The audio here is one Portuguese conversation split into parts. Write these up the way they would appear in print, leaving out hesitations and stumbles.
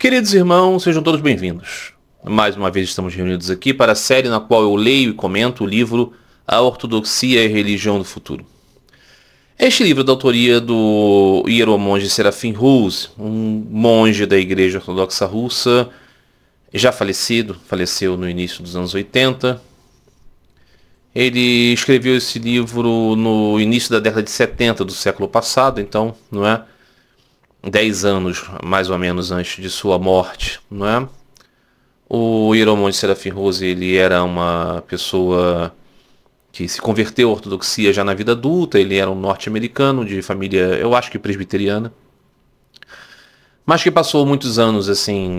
Queridos irmãos, sejam todos bem-vindos. Mais uma vez estamos reunidos aqui para a série na qual eu leio e comento o livro A Ortodoxia e a Religião do Futuro. Este livro é da autoria do hieromonge Serafim Rus, um monge da Igreja Ortodoxa Russa, já faleceu no início dos anos 80. Ele escreveu esse livro no início da década de 70 do século passado, então, não é? 10 anos, mais ou menos, antes de sua morte, não é? O hieromonge Serafim Rus, ele era uma pessoa que se converteu à ortodoxia já na vida adulta. Ele era um norte-americano de família, eu acho que presbiteriana, mas que passou muitos anos assim,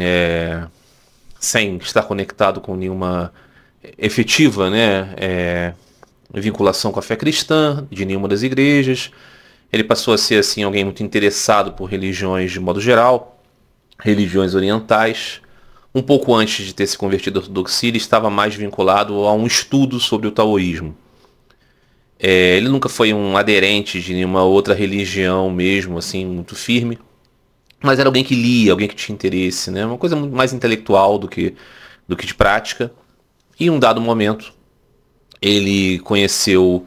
sem estar conectado com nenhuma efetiva, vinculação com a fé cristã de nenhuma das igrejas. Ele passou a ser assim alguém muito interessado por religiões de modo geral, religiões orientais. Um pouco antes de ter se convertido à ortodoxia, ele estava mais vinculado a um estudo sobre o taoísmo. Ele nunca foi um aderente de nenhuma outra religião mesmo, assim, muito firme. Mas era alguém que lia, alguém que tinha interesse, né? Uma coisa muito mais intelectual do que de prática. E em um dado momento, ele conheceu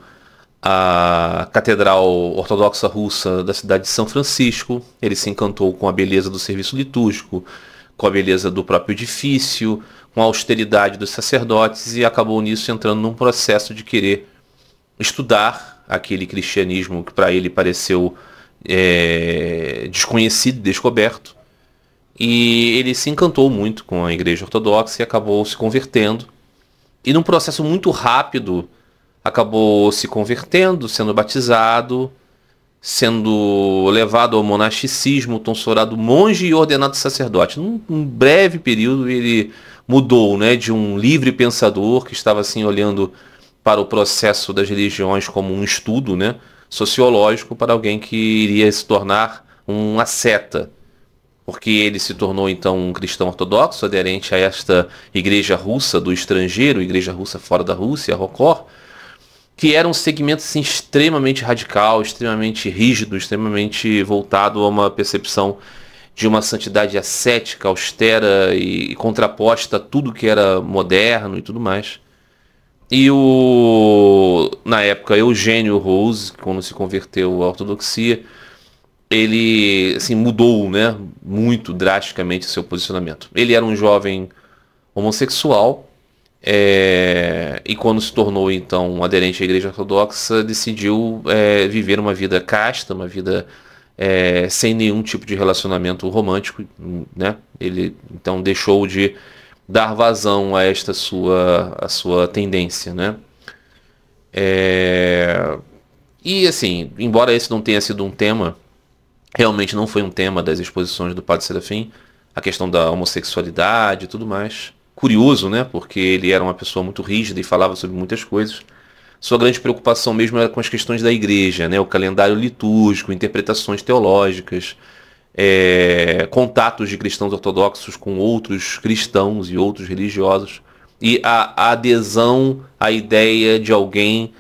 a Catedral Ortodoxa Russa da cidade de São Francisco. Ele se encantou com a beleza do serviço litúrgico, com a beleza do próprio edifício, com a austeridade dos sacerdotes, e acabou nisso entrando num processo de querer estudar aquele cristianismo que para ele pareceu desconhecido, descoberto. E ele se encantou muito com a Igreja Ortodoxa e acabou se convertendo. E num processo muito rápido, acabou se convertendo, sendo batizado, sendo levado ao monasticismo, tonsurado monge e ordenado sacerdote. Num breve período ele mudou, de um livre pensador que estava assim olhando para o processo das religiões como um estudo, sociológico, para alguém que iria se tornar um asceta, porque ele se tornou então um cristão ortodoxo, aderente a esta igreja russa do estrangeiro, igreja russa fora da Rússia, a Rokor, que era um segmento assim, extremamente radical, extremamente rígido, extremamente voltado a uma percepção de uma santidade ascética, austera e contraposta a tudo que era moderno e tudo mais. E na época, Eugênio Rose, quando se converteu à ortodoxia, ele assim, mudou muito drasticamente seu posicionamento. Ele era um jovem homossexual, e quando se tornou então aderente à Igreja Ortodoxa, decidiu viver uma vida casta, uma vida sem nenhum tipo de relacionamento romântico, Ele então deixou de dar vazão a esta a sua tendência, E assim, embora esse não tenha sido um tema, realmente não foi um tema das exposições do Padre Serafim, a questão da homossexualidade e tudo mais. Curioso, porque ele era uma pessoa muito rígida e falava sobre muitas coisas. Sua grande preocupação mesmo era com as questões da igreja, o calendário litúrgico, interpretações teológicas, contatos de cristãos ortodoxos com outros cristãos e outros religiosos, e a adesão à ideia de alguém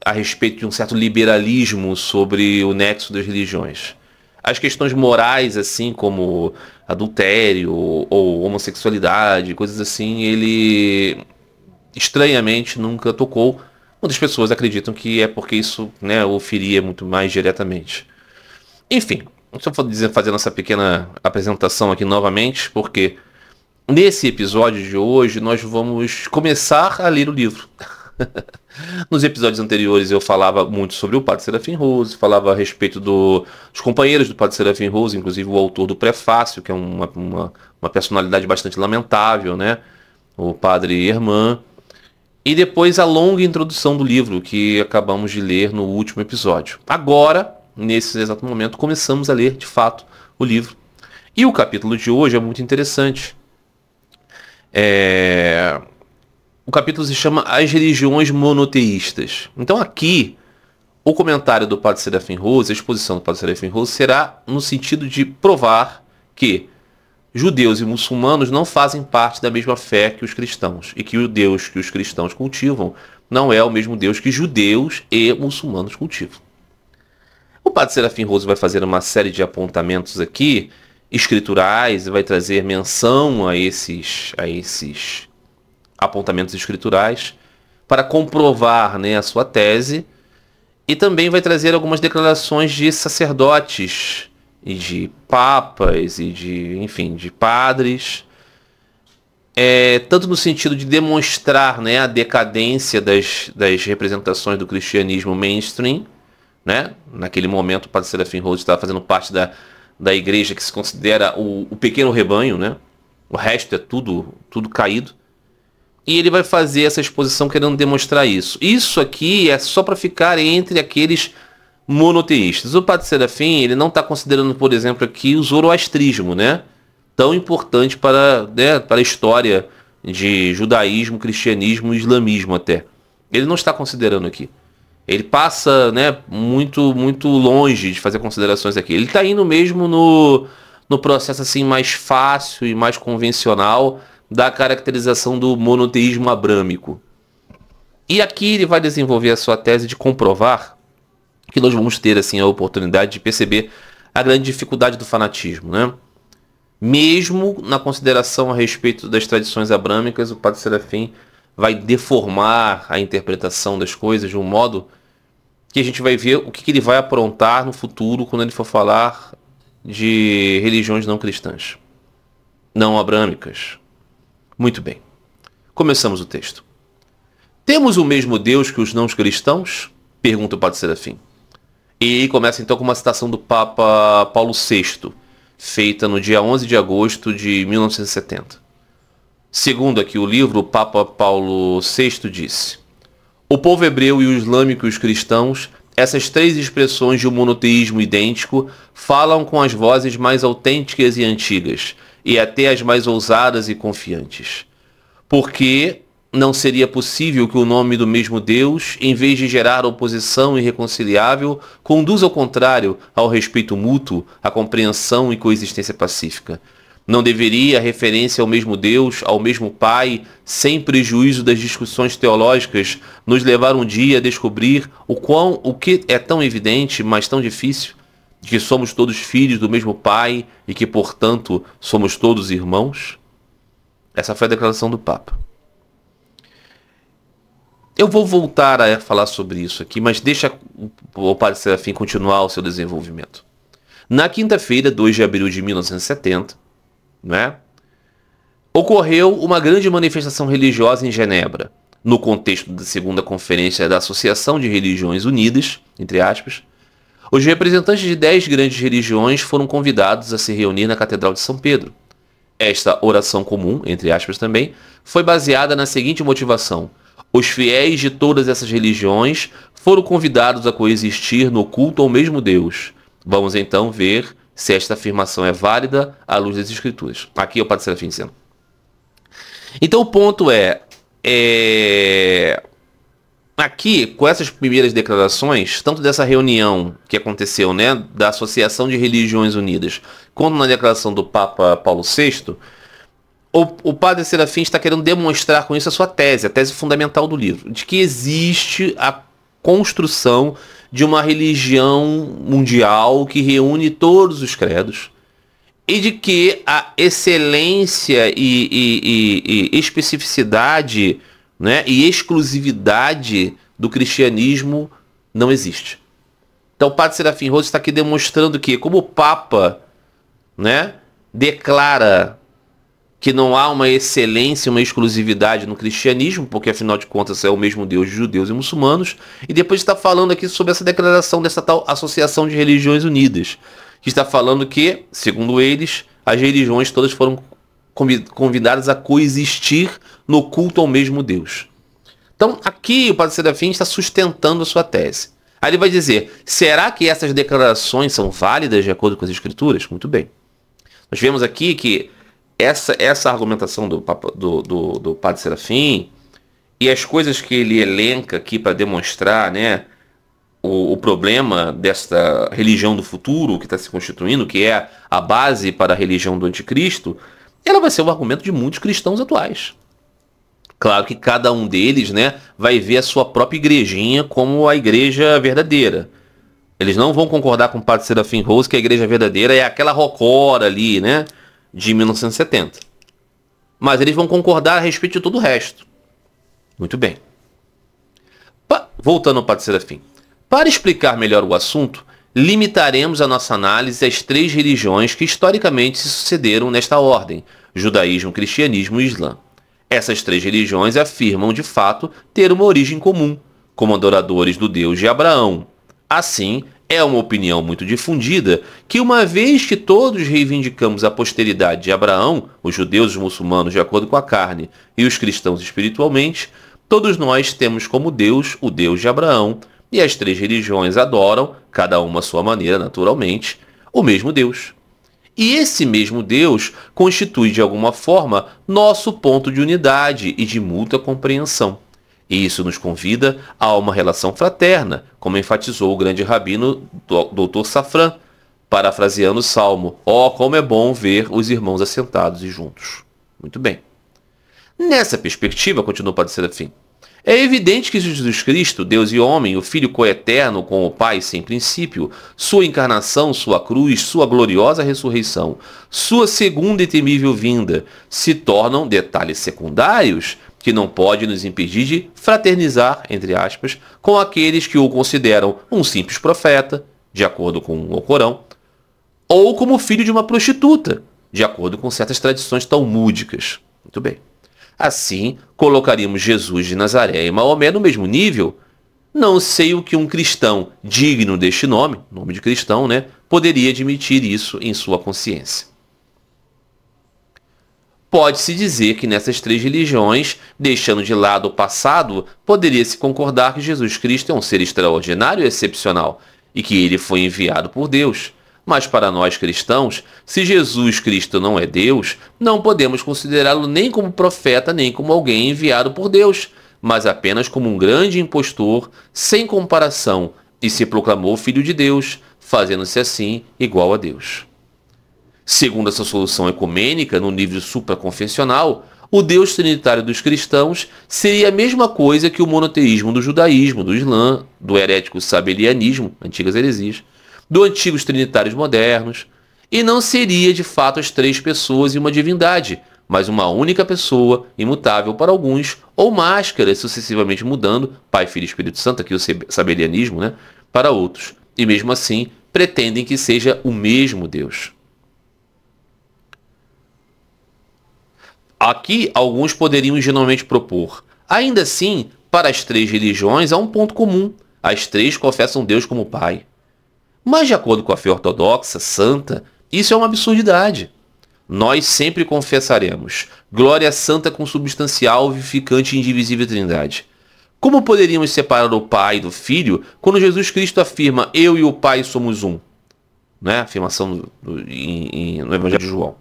a respeito de um certo liberalismo sobre o nexo das religiões. As questões morais, assim como adultério ou homossexualidade, coisas assim, ele estranhamente nunca tocou. Muitas pessoas acreditam que é porque isso o feria muito mais diretamente. Enfim, só vou fazendo essa pequena apresentação aqui novamente, porque nesse episódio de hoje nós vamos começar a ler o livro. Nos episódios anteriores eu falava muito sobre o Padre Serafim Rus, falava a respeito dos companheiros do Padre Serafim Rus, inclusive o autor do prefácio, que é uma personalidade bastante lamentável, o Padre Herman, e depois a longa introdução do livro que acabamos de ler no último episódio. Agora, nesse exato momento, começamos a ler de fato o livro. E o capítulo de hoje é muito interessante. O capítulo se chama As Religiões Monoteístas. Então aqui, o comentário do Padre Serafim Rus, a exposição do Padre Serafim Rus, será no sentido de provar que judeus e muçulmanos não fazem parte da mesma fé que os cristãos, e que o Deus que os cristãos cultivam não é o mesmo Deus que judeus e muçulmanos cultivam. O Padre Serafim Rus vai fazer uma série de apontamentos aqui escriturais, vai trazer menção a esses apontamentos escriturais para comprovar, né, a sua tese, e também vai trazer algumas declarações de sacerdotes e de papas e de padres, tanto no sentido de demonstrar, né, a decadência das representações do cristianismo mainstream, né? Naquele momento o padre Serafim Rhodes estava fazendo parte da igreja que se considera o pequeno rebanho, né? O resto é tudo caído. E ele vai fazer essa exposição querendo demonstrar isso. Isso aqui é só para ficar entre aqueles monoteístas. O padre Serafim, ele não está considerando, por exemplo, aqui o zoroastrismo, né? Tão importante para, né, para a história de judaísmo, cristianismo e islamismo até. Ele não está considerando aqui. Ele passa, né, muito longe de fazer considerações aqui. Ele está indo mesmo no processo assim mais fácil e mais convencional da caracterização do monoteísmo abrâmico. E aqui ele vai desenvolver a sua tese de comprovar que nós vamos ter assim a oportunidade de perceber a grande dificuldade do fanatismo, né? Mesmo na consideração a respeito das tradições abrâmicas, o padre Serafim vai deformar a interpretação das coisas de um modo que a gente vai ver o que ele vai aprontar no futuro quando ele for falar de religiões não cristãs, não abrâmicas. Muito bem. Começamos o texto. Temos o mesmo Deus que os não cristãos? Pergunta o padre Serafim. E começa então com uma citação do Papa Paulo VI, feita no dia 11 de agosto de 1970. Segundo aqui o livro, o Papa Paulo VI disse: o povo hebreu e o islâmico e os cristãos, essas três expressões de um monoteísmo idêntico, falam com as vozes mais autênticas e antigas, e até as mais ousadas e confiantes. Porque não seria possível que o nome do mesmo Deus, em vez de gerar oposição irreconciliável, conduza ao contrário ao respeito mútuo, à compreensão e coexistência pacífica. Não deveria a referência ao mesmo Deus, ao mesmo Pai, sem prejuízo das discussões teológicas, nos levar um dia a descobrir o que é tão evidente, mas tão difícil, de que somos todos filhos do mesmo Pai e que, portanto, somos todos irmãos? Essa foi a declaração do Papa. Eu vou voltar a falar sobre isso aqui, mas deixa o padre Serafim continuar o seu desenvolvimento. Na quinta-feira, 2 de abril de 1970, né, ocorreu uma grande manifestação religiosa em Genebra, no contexto da segunda conferência da Associação de Religiões Unidas, entre aspas. Os representantes de 10 grandes religiões foram convidados a se reunir na Catedral de São Pedro. Esta oração comum, entre aspas também, foi baseada na seguinte motivação: os fiéis de todas essas religiões foram convidados a coexistir no culto ao mesmo Deus. Vamos então ver se esta afirmação é válida à luz das Escrituras. Aqui é o padre Serafim dizendo. Então o ponto aqui, com essas primeiras declarações, tanto dessa reunião que aconteceu, né, da Associação de Religiões Unidas, quanto na declaração do Papa Paulo VI, o padre Serafim está querendo demonstrar com isso a sua tese, a tese fundamental do livro, de que existe a construção de uma religião mundial que reúne todos os credos e de que a excelência e especificidade, né, e exclusividade do cristianismo não existe. Então o padre Serafim Rhodes está aqui demonstrando que, como o Papa, né, declara que não há uma excelência, uma exclusividade no cristianismo, porque afinal de contas é o mesmo Deus de judeus e muçulmanos, e depois está falando aqui sobre essa declaração dessa tal Associação de Religiões Unidas, que está falando que, segundo eles, as religiões todas foram convidadas a coexistir no culto ao mesmo Deus. Então aqui o padre Serafim está sustentando a sua tese. Aí ele vai dizer: será que essas declarações são válidas de acordo com as Escrituras? Muito bem. Nós vemos aqui que essa argumentação do padre Serafim e as coisas que ele elenca aqui para demonstrar, né, o problema desta religião do futuro que está se constituindo, que é a base para a religião do anticristo, ela vai ser o argumento de muitos cristãos atuais. Claro que cada um deles, né, vai ver a sua própria igrejinha como a igreja verdadeira. Eles não vão concordar com o padre Serafim Rose que a igreja verdadeira é aquela rocora ali, né? De 1970. Mas eles vão concordar a respeito de todo o resto. Muito bem. Voltando ao padre Serafim. Para explicar melhor o assunto, limitaremos a nossa análise às 3 religiões que historicamente se sucederam nesta ordem: judaísmo, cristianismo e islã. Essas 3 religiões afirmam, de fato, ter uma origem comum, como adoradores do Deus de Abraão. Assim, é uma opinião muito difundida que, uma vez que todos reivindicamos a posteridade de Abraão, os judeus e os muçulmanos de acordo com a carne e os cristãos espiritualmente, todos nós temos como Deus o Deus de Abraão, e as 3 religiões adoram, cada uma à sua maneira naturalmente, o mesmo Deus. E esse mesmo Deus constitui de alguma forma nosso ponto de unidade e de mútua compreensão. E isso nos convida a uma relação fraterna, como enfatizou o grande rabino Dr. Safran, parafraseando o Salmo: "Ó, como é bom ver os irmãos assentados e juntos." Muito bem. Nessa perspectiva, continua o padre Serafim, é evidente que Jesus Cristo, Deus e homem, o Filho coeterno com o Pai sem princípio, sua encarnação, sua cruz, sua gloriosa ressurreição, sua segunda e temível vinda, se tornam detalhes secundários que não pode nos impedir de fraternizar, entre aspas, com aqueles que o consideram um simples profeta, de acordo com o Corão, ou como filho de uma prostituta, de acordo com certas tradições talmúdicas. Muito bem. Assim, colocaríamos Jesus de Nazaré e Maomé no mesmo nível? Não sei o que um cristão digno deste nome de cristão, né, poderia admitir isso em sua consciência. Pode-se dizer que nessas 3 religiões, deixando de lado o passado, poderia-se concordar que Jesus Cristo é um ser extraordinário e excepcional, e que ele foi enviado por Deus. Mas para nós cristãos, se Jesus Cristo não é Deus, não podemos considerá-lo nem como profeta, nem como alguém enviado por Deus, mas apenas como um grande impostor, sem comparação, e se proclamou Filho de Deus, fazendo-se assim igual a Deus. Segundo essa solução ecumênica, no nível supraconfessional, o Deus trinitário dos cristãos seria a mesma coisa que o monoteísmo do judaísmo, do islã, do herético sabelianismo, antigas heresias, dos antigos trinitários modernos, e não seria de fato as 3 pessoas e uma divindade, mas uma única pessoa, imutável para alguns, ou máscaras sucessivamente mudando, Pai, Filho e Espírito Santo, aqui o sabelianismo, né, para outros, e mesmo assim pretendem que seja o mesmo Deus. Aqui, alguns poderiam ingenuamente propor: ainda assim, para as 3 religiões há um ponto comum. As 3 confessam Deus como Pai. Mas, de acordo com a fé ortodoxa, santa, isso é uma absurdidade. Nós sempre confessaremos glória santa, consubstancial, vivificante e indivisível Trindade. Como poderíamos separar o Pai do Filho quando Jesus Cristo afirma: "Eu e o Pai somos um"? Né? Afirmação no Evangelho de João,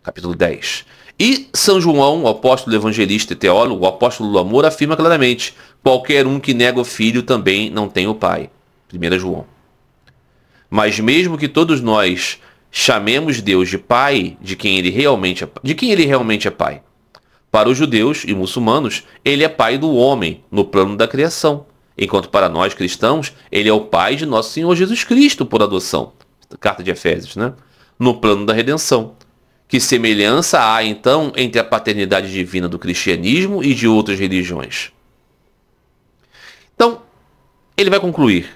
capítulo 10. E São João, o apóstolo evangelista e teólogo, o apóstolo do amor, afirma claramente: "Qualquer um que nega o Filho também não tem o Pai." 1 João. Mas mesmo que todos nós chamemos Deus de Pai, de quem ele realmente é Pai, para os judeus e muçulmanos, ele é Pai do homem no plano da criação, enquanto para nós cristãos, ele é o Pai de nosso Senhor Jesus Cristo por adoção. Carta de Efésios, né? No plano da redenção. Que semelhança há, então, entre a paternidade divina do cristianismo e de outras religiões? Então, ele vai concluir.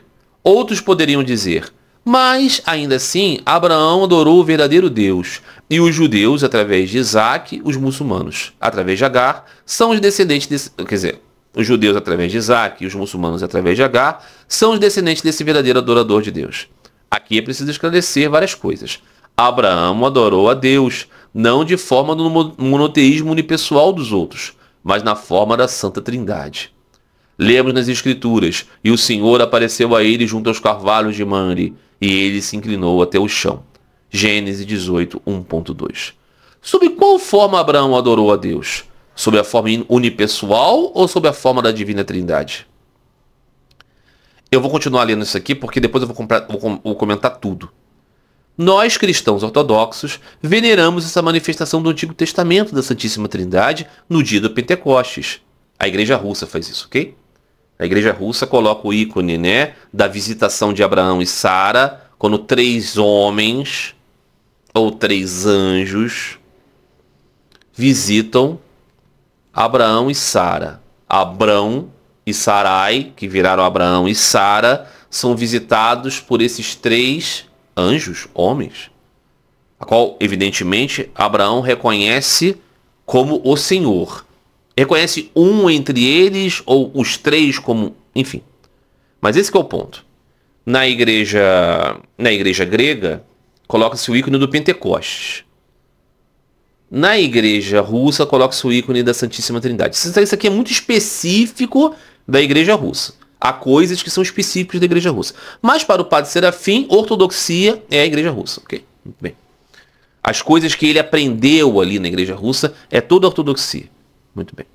Outros poderiam dizer: mas, ainda assim, Abraão adorou o verdadeiro Deus, e os judeus, através de Isaac, os muçulmanos, através de Agar, são os descendentes desse... Quer dizer, os judeus, através de Isaac, e os muçulmanos, através de Agar, são os descendentes desse verdadeiro adorador de Deus. Aqui é preciso esclarecer várias coisas. Abraão adorou a Deus, não de forma do monoteísmo unipessoal dos outros, mas na forma da Santa Trindade. Lemos nas Escrituras: "E o Senhor apareceu a ele junto aos carvalhos de Mamre, e ele se inclinou até o chão." Gênesis 18, 1.2. Sob qual forma Abraão adorou a Deus? Sob a forma unipessoal ou sob a forma da Divina Trindade? Eu vou continuar lendo isso aqui porque depois eu vou comentar tudo. Nós, cristãos ortodoxos, veneramos essa manifestação do Antigo Testamento da Santíssima Trindade no dia do Pentecostes. A Igreja Russa faz isso, ok? A igreja russa coloca o ícone, né, da visitação de Abraão e Sara, quando 3 homens ou 3 anjos visitam Abraão e Sara. Abrão e Sarai, que viraram Abraão e Sara, são visitados por esses 3 anjos, homens, a qual, evidentemente, Abraão reconhece como o Senhor. Reconhece um entre eles, ou os 3 como... Enfim. Mas esse que é o ponto. Na igreja grega, coloca-se o ícone do Pentecostes. Na igreja russa, coloca-se o ícone da Santíssima Trindade. Isso aqui é muito específico da igreja russa. Há coisas que são específicas da igreja russa. Mas para o Padre Serafim, ortodoxia é a igreja russa. Ok? Muito bem. As coisas que ele aprendeu ali na igreja russa é toda a ortodoxia. Muito bem.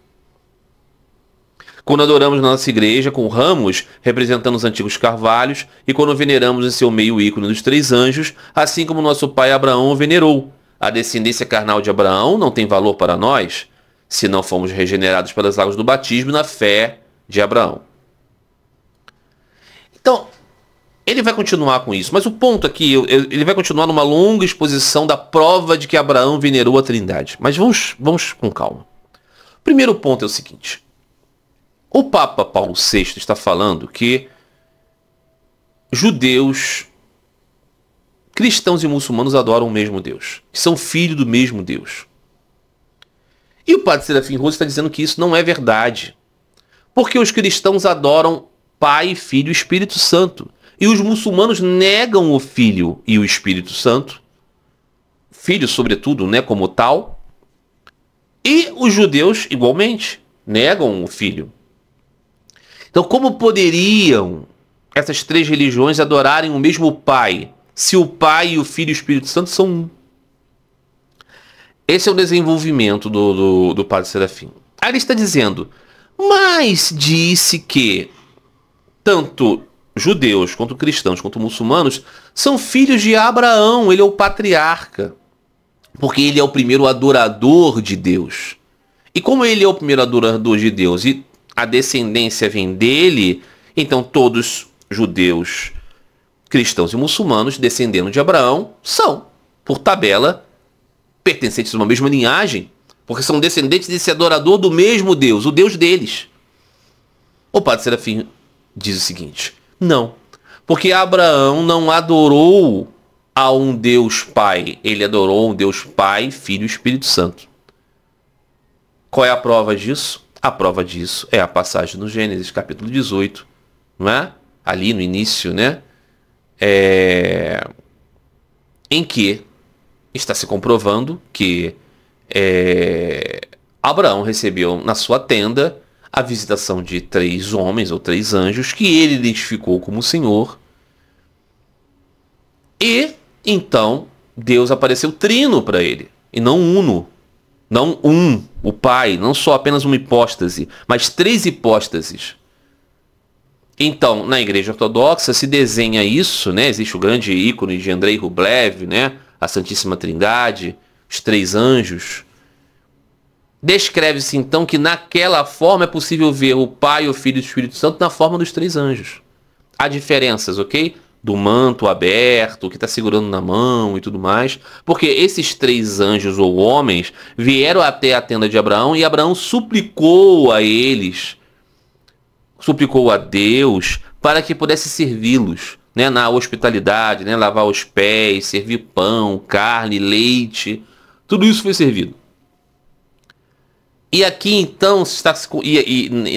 Quando adoramos na nossa igreja com ramos representando os antigos carvalhos e quando veneramos em seu meio o ícone dos 3 anjos, assim como nosso pai Abraão o venerou. A descendência carnal de Abraão não tem valor para nós, se não fomos regenerados pelas águas do batismo na fé de Abraão. Então, ele vai continuar com isso, mas o ponto aqui, ele vai continuar numa longa exposição da prova de que Abraão venerou a Trindade. Mas vamos com calma. O primeiro ponto é o seguinte. O Papa Paulo VI está falando que judeus, cristãos e muçulmanos adoram o mesmo Deus, que são filhos do mesmo Deus. E o Padre Serafim Rosa está dizendo que isso não é verdade. Porque os cristãos adoram Pai, Filho e Espírito Santo. E os muçulmanos negam o Filho e o Espírito Santo. Filho, sobretudo, né, como tal. E os judeus, igualmente, negam o Filho. Então, como poderiam essas 3 religiões adorarem o mesmo Pai, se o Pai e o Filho e o Espírito Santo são um? Esse é o desenvolvimento do Padre Serafim. Aí ele está dizendo, mas disse que tanto judeus, quanto cristãos, quanto muçulmanos, são filhos de Abraão, ele é o patriarca, porque ele é o primeiro adorador de Deus. E como ele é o primeiro adorador de Deus e a descendência vem dele, então todos judeus, cristãos e muçulmanos, descendendo de Abraão, são, por tabela, pertencentes a uma mesma linhagem, porque são descendentes desse adorador do mesmo Deus, o Deus deles. O Padre Serafim diz o seguinte, não, porque Abraão não adorou a um Deus Pai, ele adorou um Deus Pai, Filho e Espírito Santo. Qual é a prova disso? A prova disso é a passagem no Gênesis, capítulo 18, não é? Ali no início, né? Em que está se comprovando que Abraão recebeu na sua tenda a visitação de 3 homens ou 3 anjos que ele identificou como Senhor. E então Deus apareceu trino para ele e não uno. Não o Pai, não só apenas uma hipóstase, mas 3 hipóstases. Então, na Igreja Ortodoxa se desenha isso, né? Existe o grande ícone de Andrei Rublev, né? A Santíssima Trindade, os 3 anjos. Descreve-se então que naquela forma é possível ver o Pai, o Filho e o Espírito Santo na forma dos 3 anjos. Há diferenças, ok? Do manto aberto, que está segurando na mão e tudo mais. Porque esses 3 anjos ou homens vieram até a tenda de Abraão e Abraão suplicou a eles, suplicou a Deus para que pudesse servi-los, né, na hospitalidade, né, lavar os pés, servir pão, carne, leite. Tudo isso foi servido. E aqui então,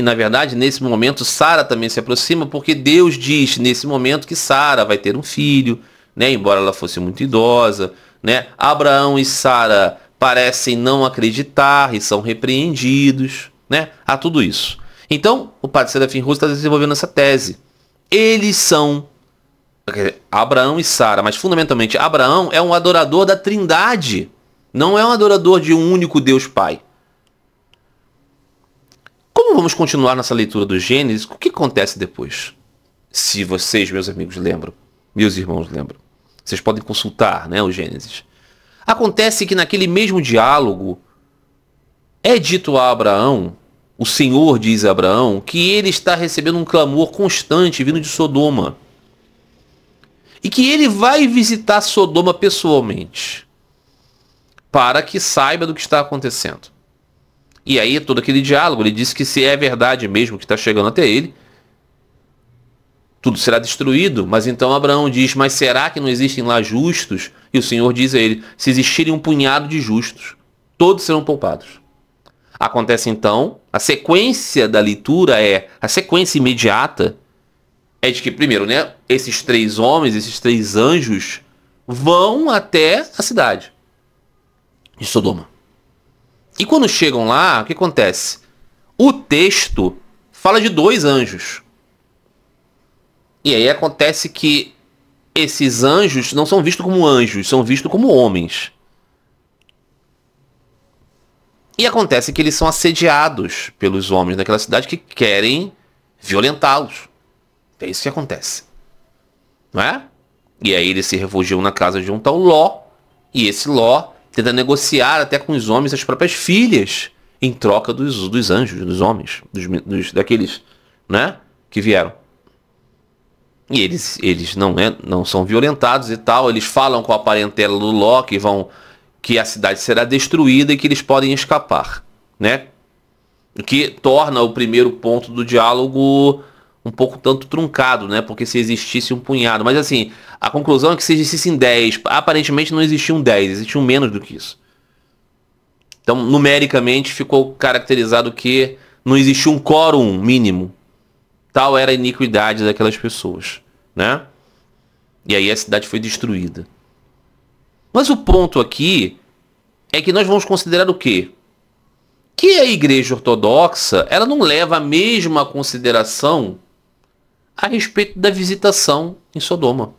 na verdade, nesse momento, Sara também se aproxima, porque Deus diz nesse momento que Sara vai ter um filho, né, embora ela fosse muito idosa, né. Abraão e Sara parecem não acreditar e são repreendidos, né. Há tudo isso. Então, o Padre Serafim Rosa está desenvolvendo essa tese. Eles são Abraão e Sara, mas fundamentalmente Abraão é um adorador da Trindade, não é um adorador de um único Deus Pai. Como vamos continuar nessa leitura do Gênesis, o que acontece depois? Se vocês, meus amigos, lembram, meus irmãos lembram, vocês podem consultar, né, o Gênesis. Acontece que naquele mesmo diálogo é dito a Abraão o Senhor diz a Abraão que ele está recebendo um clamor constante vindo de Sodoma. E que ele vai visitar Sodoma pessoalmente, para que saiba do que está acontecendo. E aí todo aquele diálogo, ele diz que se é verdade mesmo que está chegando até ele, tudo será destruído. Mas então Abraão diz, mas será que não existem lá justos? E o Senhor diz a ele, se existirem um punhado de justos, todos serão poupados. Acontece então, a sequência da leitura a sequência imediata é de que, primeiro, né, esses 3 homens, esses 3 anjos, vão até a cidade de Sodoma. E quando chegam lá, o que acontece? O texto fala de 2 anjos. E aí acontece que esses anjos não são vistos como anjos, são vistos como homens. E acontece que eles são assediados pelos homens daquela cidade que querem violentá-los. É isso que acontece. Não é? E aí eles se refugiam na casa de um tal Ló. E esse Ló tenta negociar até com os homens as próprias filhas em troca dos anjos, dos homens, daqueles, né, que vieram. E eles não são violentados e tal. Eles falam com a parentela do Ló que a cidade será destruída e que eles podem escapar, né? O que torna o primeiro ponto do diálogo um pouco tanto truncado, né? Porque se existisse um punhado. Mas assim, a conclusão é que se existissem 10, aparentemente não existiam 10, existiam menos do que isso. Então, numericamente, ficou caracterizado que não existia um quórum mínimo. Tal era a iniquidade daquelas pessoas, né? E aí a cidade foi destruída. Mas o ponto aqui é que nós vamos considerar o quê? Que a Igreja Ortodoxa, ela não leva a mesma consideração a respeito da visitação em Sodoma.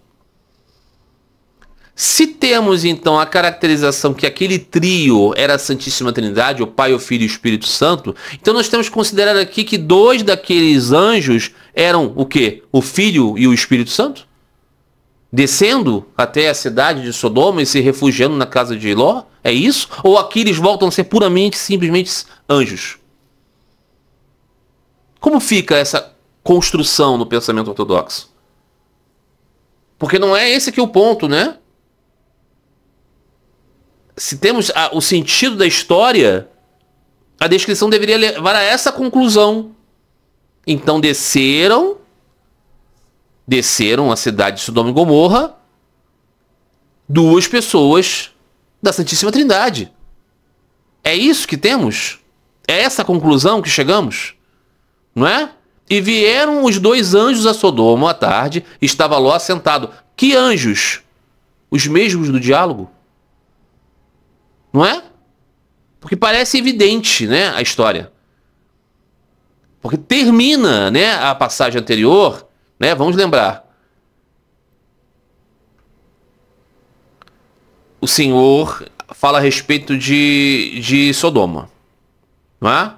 Se temos então a caracterização que aquele trio era a Santíssima Trindade, o Pai, o Filho e o Espírito Santo, então nós temos que considerar aqui que 2 daqueles anjos eram o quê? O Filho e o Espírito Santo? Descendo até a cidade de Sodoma e se refugiando na casa de Ló? É isso? Ou aqui eles voltam a ser puramente, simplesmente anjos? Como fica essa construção no pensamento ortodoxo? Porque não é esse aqui o ponto, né? Se temos o sentido da história, a descrição deveria levar a essa conclusão. Então desceram a cidade de Sodoma e Gomorra 2 pessoas da Santíssima Trindade. É isso que temos? É essa a conclusão que chegamos? Não é? E vieram os 2 anjos a Sodoma à tarde, estava Ló assentado. Que anjos? Os mesmos do diálogo? Não é? Porque parece evidente, né, a história. Porque termina, né, a passagem anterior, né, vamos lembrar. O Senhor fala a respeito de Sodoma. Não é?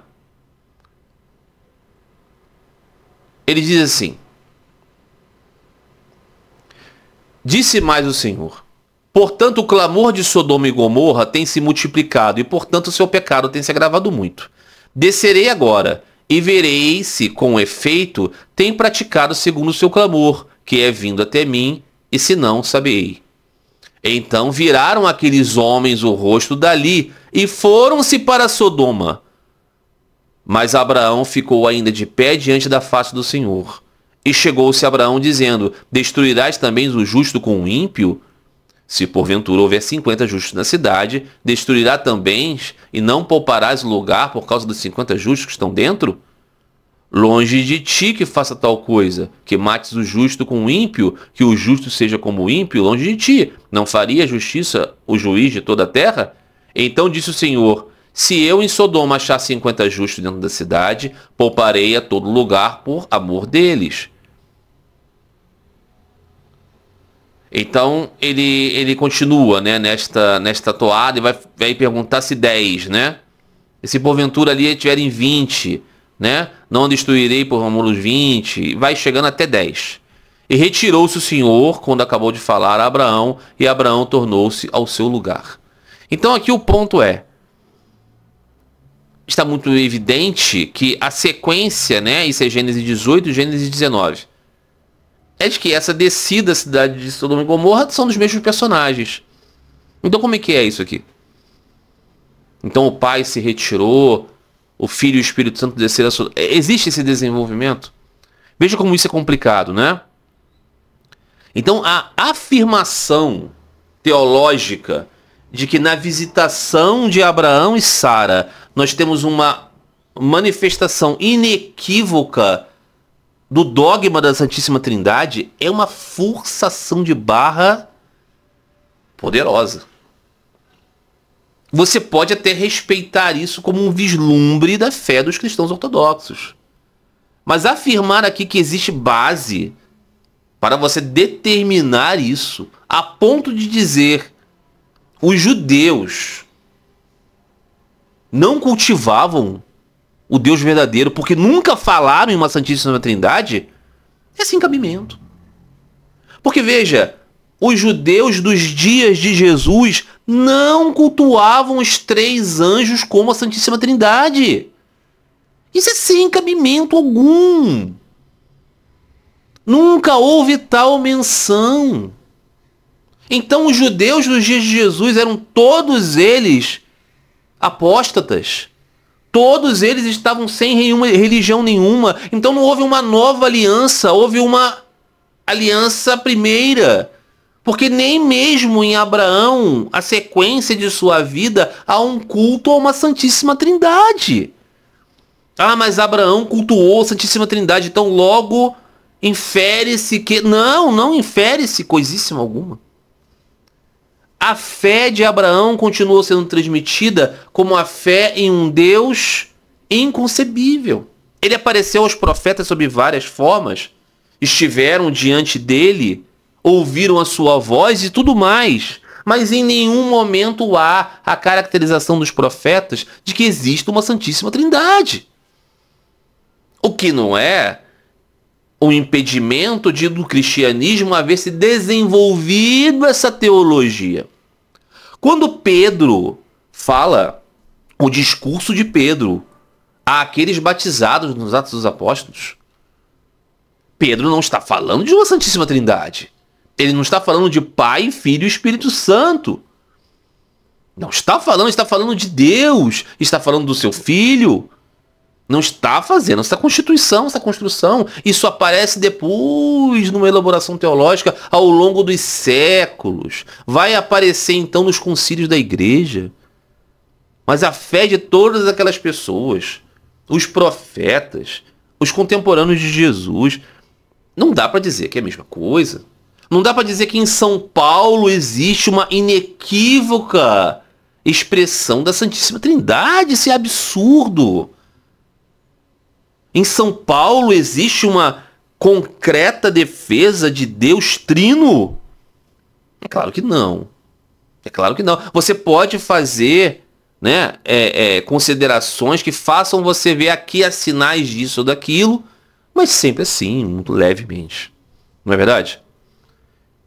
Ele diz assim: disse mais o Senhor, portanto o clamor de Sodoma e Gomorra tem se multiplicado e portanto o seu pecado tem se agravado muito. Descerei agora e verei se com efeito tem praticado segundo o seu clamor, que é vindo até mim, e se não, saberei. Então viraram aqueles homens o rosto dali e foram-se para Sodoma. Mas Abraão ficou ainda de pé diante da face do Senhor. E chegou-se Abraão dizendo, destruirás também o justo com o ímpio? Se porventura houver 50 justos na cidade, destruirá também e não pouparás o lugar por causa dos 50 justos que estão dentro? Longe de ti que faça tal coisa, que mates o justo com o ímpio, que o justo seja como o ímpio, longe de ti. Não faria justiça o juiz de toda a terra? Então disse o Senhor, se eu em Sodoma achar 50 justos dentro da cidade, pouparei a todo lugar por amor deles. Então ele continua, né, nesta toada e vai perguntar se 10, né? E se porventura ali tiverem 20, né? Não destruirei por amor dos 20, vai chegando até 10. E retirou-se o Senhor quando acabou de falar a Abraão, e Abraão tornou-se ao seu lugar. Então aqui o ponto é, está muito evidente que a sequência, né, isso é Gênesis 18 e Gênesis 19, é de que essa descida à cidade de Sodoma e Gomorra são dos mesmos personagens. Então como é que é isso aqui? Então o pai se retirou, o filho e o Espírito Santo desceram a Sodoma. Existe esse desenvolvimento? Veja como isso é complicado, né? Então a afirmação teológica de que na visitação de Abraão e Sara nós temos uma manifestação inequívoca do dogma da Santíssima Trindade é uma forçação de barra poderosa. Você pode até respeitar isso como um vislumbre da fé dos cristãos ortodoxos. Mas afirmar aqui que existe base para você determinar isso, a ponto de dizer os judeus não cultivavam o Deus verdadeiro porque nunca falaram em uma Santíssima Trindade, é sem cabimento. Porque veja, os judeus dos dias de Jesus não cultuavam os 3 anjos como a Santíssima Trindade. Isso é sem cabimento algum. Nunca houve tal menção. Então os judeus dos dias de Jesus eram todos eles apóstatas. Todos eles estavam sem religião nenhuma. Então não houve uma nova aliança, houve uma aliança primeira. Porque nem mesmo em Abraão, a sequência de sua vida, há um culto a uma Santíssima Trindade. Ah, mas Abraão cultuou a Santíssima Trindade, então logo infere-se que... Não infere-se coisíssima alguma. A fé de Abraão continuou sendo transmitida como a fé em um Deus inconcebível. Ele apareceu aos profetas sob várias formas, estiveram diante dele, ouviram a sua voz e tudo mais. Mas em nenhum momento há a caracterização dos profetas de que existe uma Santíssima Trindade. O que não é o impedimento do cristianismo haver se desenvolvido essa teologia. Quando Pedro fala o discurso de Pedro àqueles batizados nos Atos dos Apóstolos, Pedro não está falando de uma Santíssima Trindade. Ele não está falando de Pai, Filho e Espírito Santo. Não está falando de Deus, está falando do seu Filho. Não está fazendo essa constituição, essa construção. Isso aparece depois numa elaboração teológica ao longo dos séculos. Vai aparecer então nos concílios da igreja. Mas a fé de todas aquelas pessoas, os profetas, os contemporâneos de Jesus, não dá para dizer que é a mesma coisa. Não dá para dizer que em São Paulo existe uma inequívoca expressão da Santíssima Trindade. Isso é absurdo. Em São Paulo existe uma concreta defesa de Deus trino? É claro que não. É claro que não. Você pode fazer, né, considerações que façam você ver aqui há sinais disso ou daquilo, mas sempre assim, muito levemente. Não é verdade?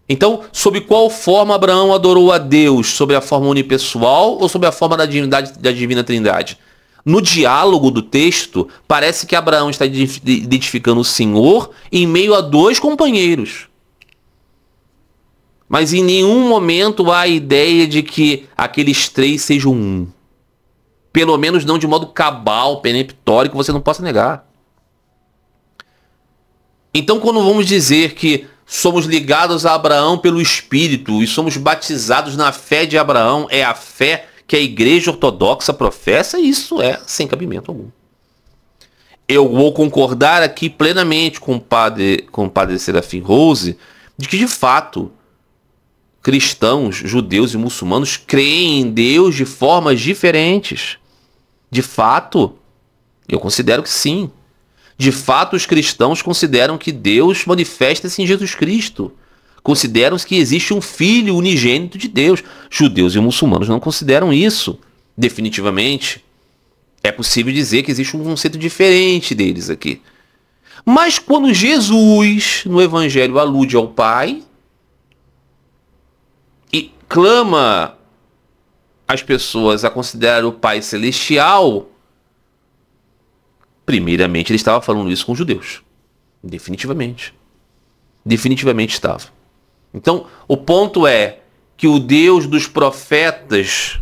Então, sob qual forma Abraão adorou a Deus? Sob a forma unipessoal ou sob a forma da divindade, da Divina Trindade? No diálogo do texto, parece que Abraão está identificando o Senhor em meio a 2 companheiros. Mas em nenhum momento há a ideia de que aqueles 3 sejam um. Pelo menos não de modo cabal, peremptório, que você não possa negar. Então, quando vamos dizer que somos ligados a Abraão pelo Espírito e somos batizados na fé de Abraão, é a fé que a Igreja Ortodoxa professa, isso é sem cabimento algum. Eu vou concordar aqui plenamente com o padre Serafim Rose de que, de fato, cristãos, judeus e muçulmanos creem em Deus de formas diferentes. De fato, eu considero que sim. De fato, os cristãos consideram que Deus manifesta-se em Jesus Cristo. Consideram que existe um Filho unigênito de Deus. Judeus e muçulmanos não consideram isso, definitivamente. É possível dizer que existe um conceito diferente deles aqui. Mas quando Jesus, no Evangelho, alude ao Pai e clama as pessoas a considerar o Pai celestial, Primeiramente, ele estava falando isso com os judeus. Definitivamente. Definitivamente estava. Então, o ponto é que o Deus dos profetas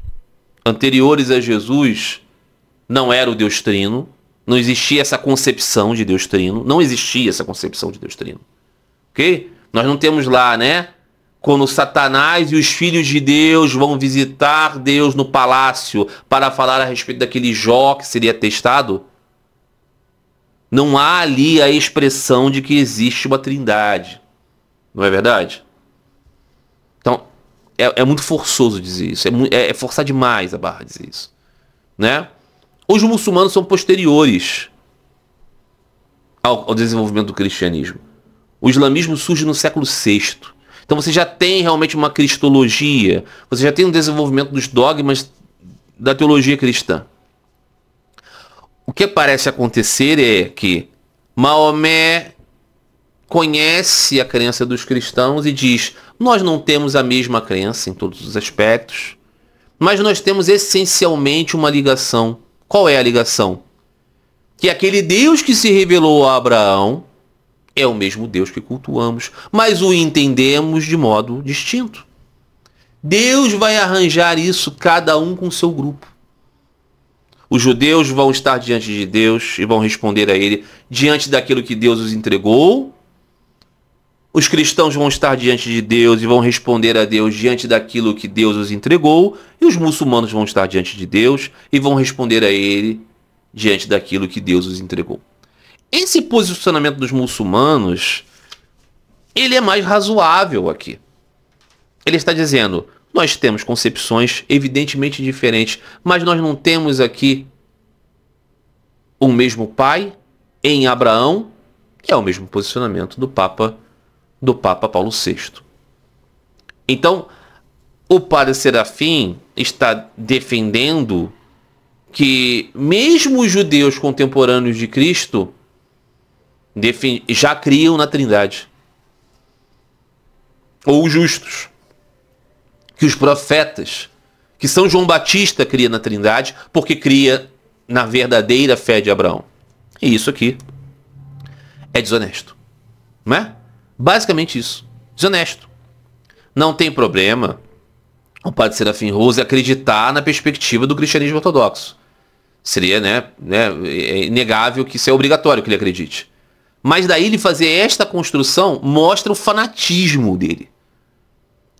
anteriores a Jesus não era o Deus trino. Não existia essa concepção de Deus trino. Não existia essa concepção de Deus trino. Ok? Nós não temos lá, né? Quando Satanás e os filhos de Deus vão visitar Deus no palácio para falar a respeito daquele Jó que seria testado, não há ali a expressão de que existe uma trindade. Não é verdade? Então, é muito forçoso dizer isso. É forçar demais a barra dizer isso. Né? Os muçulmanos são posteriores ao desenvolvimento do cristianismo. O islamismo surge no século VI. Então você já tem realmente uma cristologia, você já tem um desenvolvimento dos dogmas da teologia cristã. O que parece acontecer é que Maomé conhece a crença dos cristãos e diz: nós não temos a mesma crença em todos os aspectos, mas nós temos essencialmente uma ligação. Qual é a ligação? Que aquele Deus que se revelou a Abraão é o mesmo Deus que cultuamos, mas o entendemos de modo distinto. Deus vai arranjar isso, cada um com seu grupo. Os judeus vão estar diante de Deus e vão responder a Ele diante daquilo que Deus os entregou. Os cristãos vão estar diante de Deus e vão responder a Deus diante daquilo que Deus os entregou. E os muçulmanos vão estar diante de Deus e vão responder a Ele diante daquilo que Deus os entregou. Esse posicionamento dos muçulmanos, ele é mais razoável aqui. Ele está dizendo: nós temos concepções evidentemente diferentes, mas nós não temos aqui o mesmo pai em Abraão, que é o mesmo posicionamento do Papa Paulo VI. Então, o padre Serafim está defendendo que mesmo os judeus contemporâneos de Cristo já criam na Trindade. Ou os justos. Que os profetas, que São João Batista cria na Trindade, porque cria na verdadeira fé de Abraão. E isso aqui é desonesto. Não é? Basicamente isso. Desonesto. Não tem problema o padre Serafim Rose acreditar na perspectiva do cristianismo ortodoxo. Seria, é inegável que isso é obrigatório que ele acredite. Mas daí ele fazer esta construção mostra o fanatismo dele.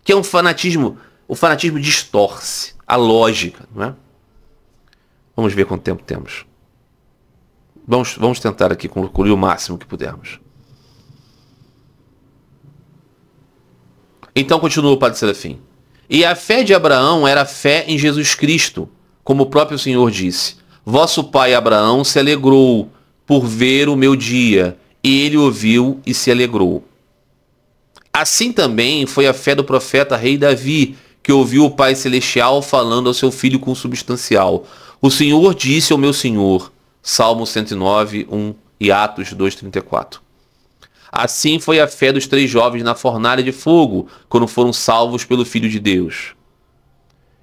Que é um fanatismo... O fanatismo distorce a lógica, não é? Vamos ver quanto tempo temos. Vamos tentar aqui concluir o máximo que pudermos. Então continua o padre Serafim. E a fé de Abraão era a fé em Jesus Cristo, como o próprio Senhor disse: vosso pai Abraão se alegrou por ver o meu dia, e ele ouviu e se alegrou. Assim também foi a fé do profeta rei Davi, que ouviu o Pai Celestial falando ao seu filho consubstancial: o Senhor disse ao meu Senhor. Salmo 109, 1 e Atos 2:34. Assim foi a fé dos 3 jovens na fornalha de fogo, quando foram salvos pelo Filho de Deus.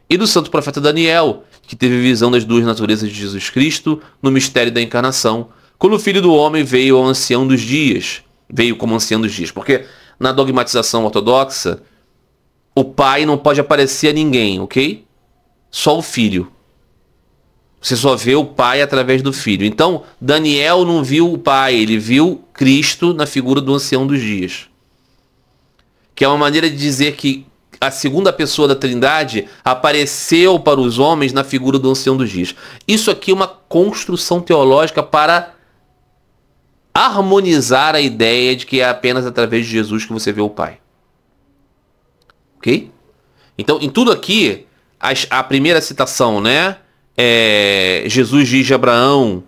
E do santo profeta Daniel, que teve visão das 2 naturezas de Jesus Cristo no mistério da encarnação, quando o Filho do Homem veio ao ancião dos dias. Veio como ancião dos dias. Porque na dogmatização ortodoxa, o pai não pode aparecer a ninguém, ok? Só o filho. Você só vê o pai através do filho. Então, Daniel não viu o pai, ele viu Cristo na figura do ancião dos dias. Que é uma maneira de dizer que a segunda pessoa da Trindade apareceu para os homens na figura do ancião dos dias. Isso aqui é uma construção teológica para harmonizar a ideia de que é apenas através de Jesus que você vê o Pai. Ok? Então, em tudo aqui, a primeira citação, né? Jesus diz de Abraão,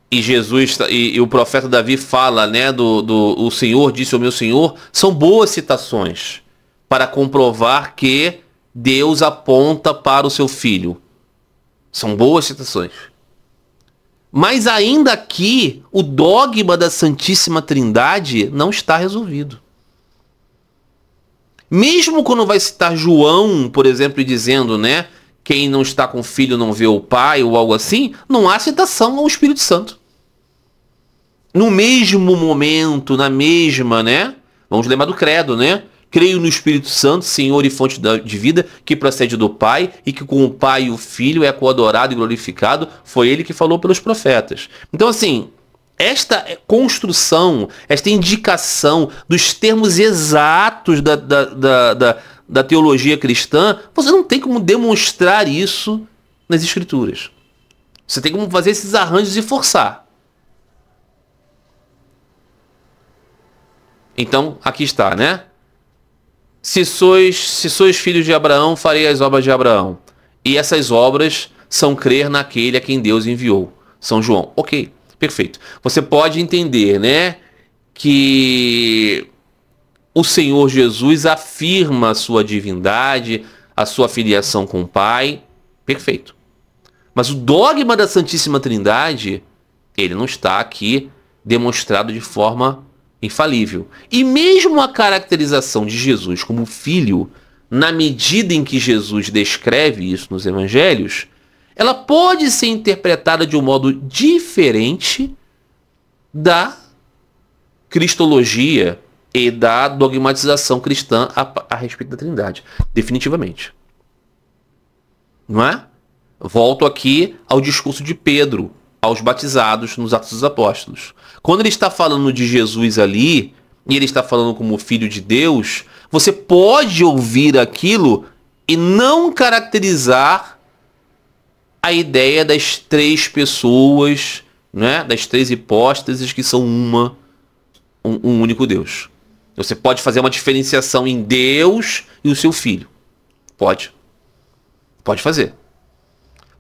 e Jesus e o profeta Davi fala, né, o Senhor disse ao meu Senhor, são boas citações para comprovar que Deus aponta para o seu filho. São boas citações. Mas ainda aqui, o dogma da Santíssima Trindade não está resolvido. Mesmo quando vai citar João, por exemplo, dizendo, né, quem não está com o filho não vê o pai ou algo assim, não há citação ao Espírito Santo. No mesmo momento, na mesma, né? Vamos lembrar do credo, né? Creio no Espírito Santo, Senhor e fonte de vida, que procede do Pai, e que com o Pai e o Filho é coadorado e glorificado. Foi ele que falou pelos profetas. Então, assim, esta construção, esta indicação dos termos exatos da teologia cristã, você não tem como demonstrar isso nas Escrituras. Você tem como fazer esses arranjos e forçar. Então, aqui está, né? Se sois filhos de Abraão, farei as obras de Abraão. E essas obras são crer naquele a quem Deus enviou. São João. Ok, perfeito. Você pode entender, né, que o Senhor Jesus afirma a sua divindade, a sua filiação com o Pai. Perfeito. Mas o dogma da Santíssima Trindade, ele não está aqui demonstrado de forma infalível. E mesmo a caracterização de Jesus como filho, na medida em que Jesus descreve isso nos evangelhos, ela pode ser interpretada de um modo diferente da cristologia e da dogmatização cristã a respeito da Trindade. Definitivamente. Não é? Volto aqui ao discurso de Pedro aos batizados nos Atos dos Apóstolos. Quando ele está falando de Jesus ali, e ele está falando como filho de Deus, você pode ouvir aquilo e não caracterizar a ideia das três pessoas, né, das três hipóstases que são um único Deus. Você pode fazer uma diferenciação em Deus e o seu filho. Pode. Pode fazer.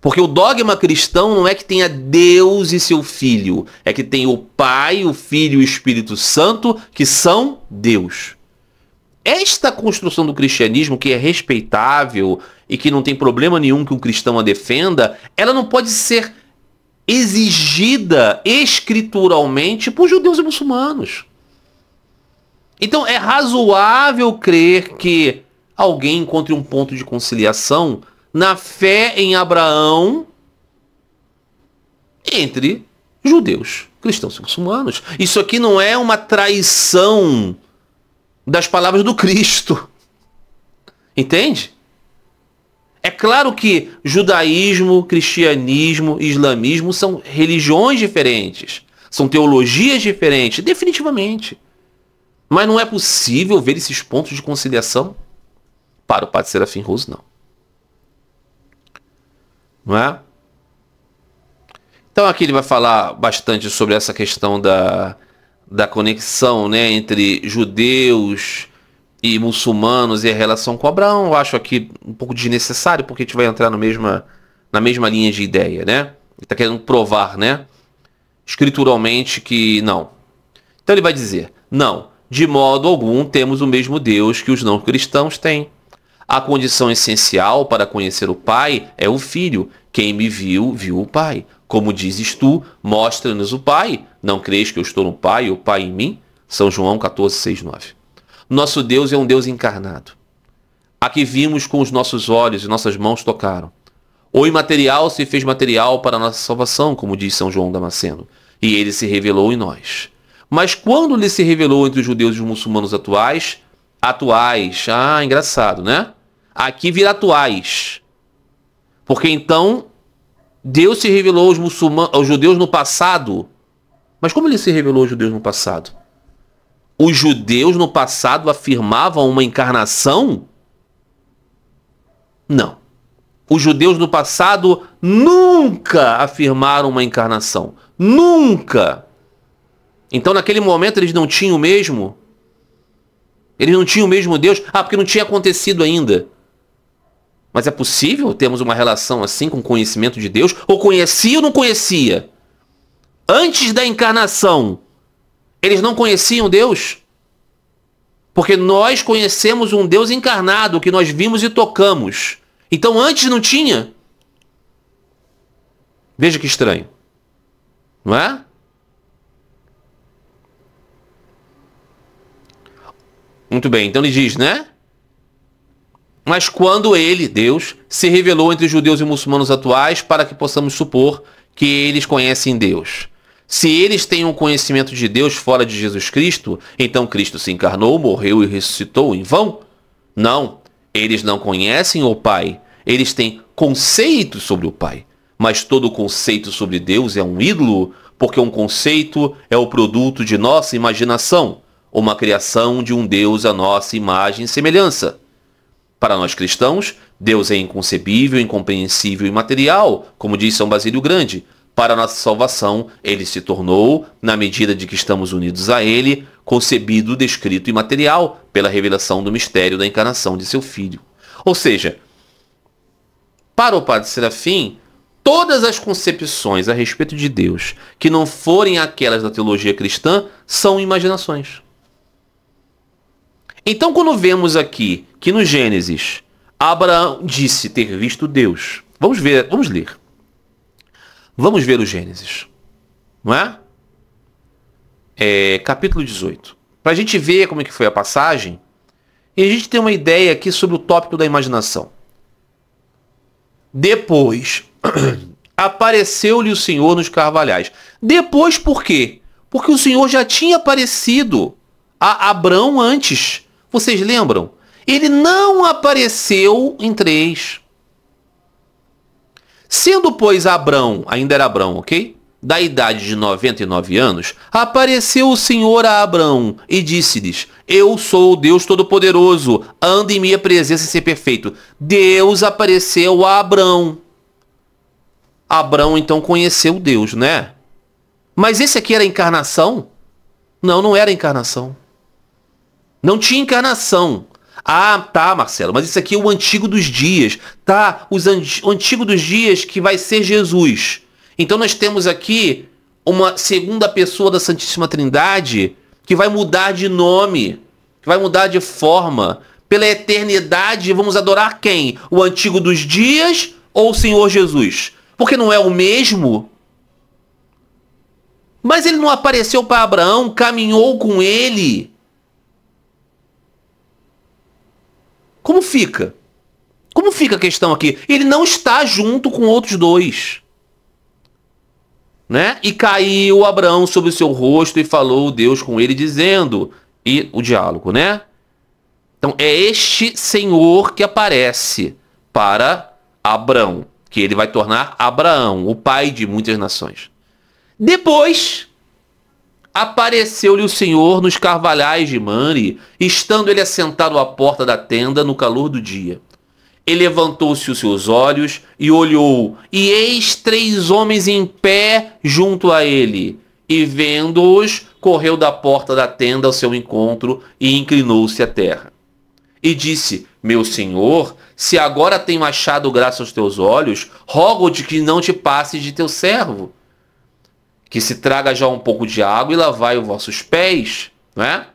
Porque o dogma cristão não é que tenha Deus e seu Filho. É que tem o Pai, o Filho e o Espírito Santo, que são Deus. Esta construção do cristianismo, que é respeitável e que não tem problema nenhum que um cristão a defenda, ela não pode ser exigida escrituralmente por judeus e muçulmanos. Então é razoável crer que alguém encontre um ponto de conciliação na fé em Abraão entre judeus, cristãos e muçulmanos. Isso aqui não é uma traição das palavras do Cristo. Entende? É claro que judaísmo, cristianismo e islamismo são religiões diferentes, são teologias diferentes, definitivamente. Mas não é possível ver esses pontos de conciliação para o Padre Serafim Roso, não. Não é? Então aqui ele vai falar bastante sobre essa questão da conexão, né, entre judeus e muçulmanos e a relação com Abraão. Eu acho aqui um pouco desnecessário, porque a gente vai entrar na mesma linha de ideia, né? Ele está querendo provar, né, escrituralmente que não. Então ele vai dizer, não, de modo algum temos o mesmo Deus que os não cristãos têm. A condição essencial para conhecer o Pai é o Filho. Quem me viu, viu o Pai. Como dizes tu, mostra-nos o Pai. Não crês que eu estou no Pai e o Pai em mim? São João 14, 6, 9. Nosso Deus é um Deus encarnado. A que vimos com os nossos olhos e nossas mãos tocaram. O imaterial se fez material para a nossa salvação, como diz São João Damasceno. E ele se revelou em nós. Mas quando ele se revelou entre os judeus e os muçulmanos atuais, engraçado, né? Aqui vira atuais. Porque então Deus se revelou aos judeus no passado. Mas como ele se revelou aos judeus no passado? Os judeus no passado afirmavam uma encarnação? Não. Os judeus no passado nunca afirmaram uma encarnação. Nunca. Então naquele momento eles não tinham o mesmo? Eles não tinham o mesmo Deus? Porque não tinha acontecido ainda. Mas é possível termos uma relação assim com o conhecimento de Deus? Ou conhecia ou não conhecia? Antes da encarnação, eles não conheciam Deus? Porque nós conhecemos um Deus encarnado, que nós vimos e tocamos. Então antes não tinha? Veja que estranho. Não é? Muito bem, então ele diz, né? Mas quando ele, Deus, se revelou entre os judeus e muçulmanos atuais para que possamos supor que eles conhecem Deus. Se eles têm um conhecimento de Deus fora de Jesus Cristo, então Cristo se encarnou, morreu e ressuscitou em vão? Não. Eles não conhecem o Pai. Eles têm conceitos sobre o Pai. Mas todo conceito sobre Deus é um ídolo, porque um conceito é o produto de nossa imaginação, uma criação de um Deus à nossa imagem e semelhança. Para nós cristãos, Deus é inconcebível, incompreensível e imaterial, como diz São Basílio Grande. Para nossa salvação, ele se tornou, na medida de que estamos unidos a ele, concebido, descrito e material pela revelação do mistério da encarnação de seu Filho. Ou seja, para o Padre Serafim, todas as concepções a respeito de Deus que não forem aquelas da teologia cristã são imaginações. Então, quando vemos aqui que no Gênesis, Abraão disse ter visto Deus. Vamos ler. Vamos ver o Gênesis. Não é? Capítulo 18. Para a gente ver como é que foi a passagem, e a gente ter uma ideia aqui sobre o tópico da imaginação. Depois, apareceu-lhe o Senhor nos carvalhais. Depois por quê? Porque o Senhor já tinha aparecido a Abrão antes. Vocês lembram? Ele não apareceu em 3. Sendo, pois, Abrão, ainda era Abrão, ok? Da idade de 99 anos, apareceu o Senhor a Abrão e disse-lhes: Eu sou o Deus Todo-Poderoso, anda em minha presença e ser perfeito. Deus apareceu a Abrão. Abrão, então, conheceu Deus, né? Mas esse aqui era a encarnação? Não, não era a encarnação. Não tinha encarnação. Ah, tá, Marcelo, mas isso aqui é o antigo dos dias, tá? O antigo dos dias que vai ser Jesus. Então nós temos aqui uma segunda pessoa da Santíssima Trindade que vai mudar de nome, que vai mudar de forma. Pela eternidade, vamos adorar quem? O antigo dos dias ou o Senhor Jesus? Porque não é o mesmo. Mas ele não apareceu para Abraão, caminhou com ele. Como fica? Como fica a questão aqui? Ele não está junto com outros dois. Né? E caiu Abraão sobre o seu rosto e falou Deus com ele, dizendo... E o diálogo, né? Então, é este Senhor que aparece para Abrão, que ele vai tornar Abraão, o pai de muitas nações. Depois... apareceu-lhe o Senhor nos carvalhais de Mamre, estando ele assentado à porta da tenda no calor do dia. Ele levantou-se os seus olhos e olhou, e eis 3 homens em pé junto a ele. E vendo-os, correu da porta da tenda ao seu encontro e inclinou-se à terra. E disse: Meu Senhor, se agora tenho achado graça aos teus olhos, rogo-te que não te passes de teu servo. Que se traga já um pouco de água e lavai os vossos pés, não é?